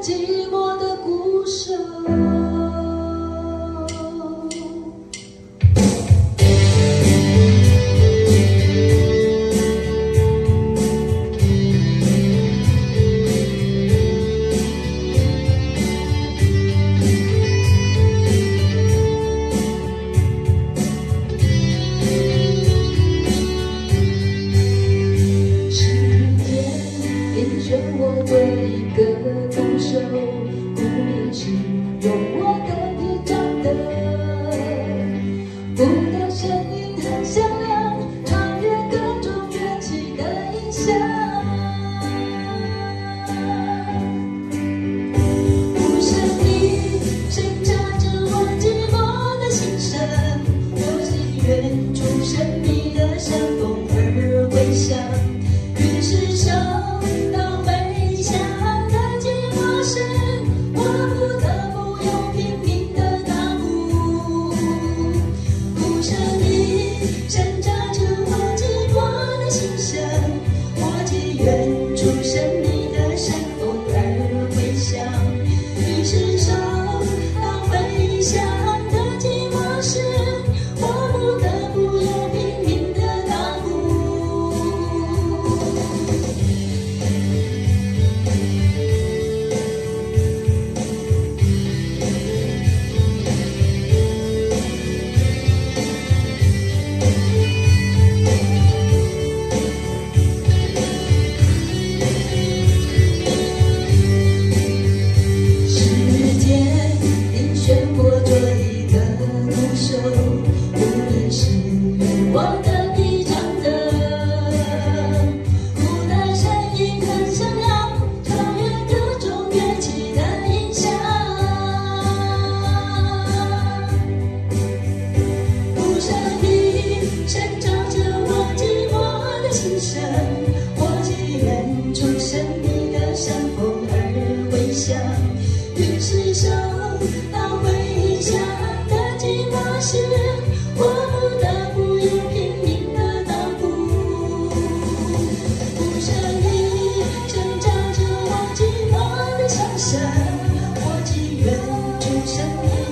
寂寞的鼓手。选我做一个鼓手，无论是用我的皮唱的，鼓的声音很响亮，超越各种乐器的音响。鼓声里挣扎着我寂寞的心声，我情愿出神秘的山峰而回响，于是手。出神秘的山峰而回响，于是手当回响的寂寞时，我不得不用拼命的打鼓。无论是用我的皮唱的，鼓的声音很响亮，超越各种乐器的音响。鼓声里挣扎着我寂寞的心声，我情愿出神秘的山峰而回响，于是手当回响的寂寞时。我不得不用拼命的打鼓，鼓声里挣扎着我寂寞的心声，我情愿出神秘。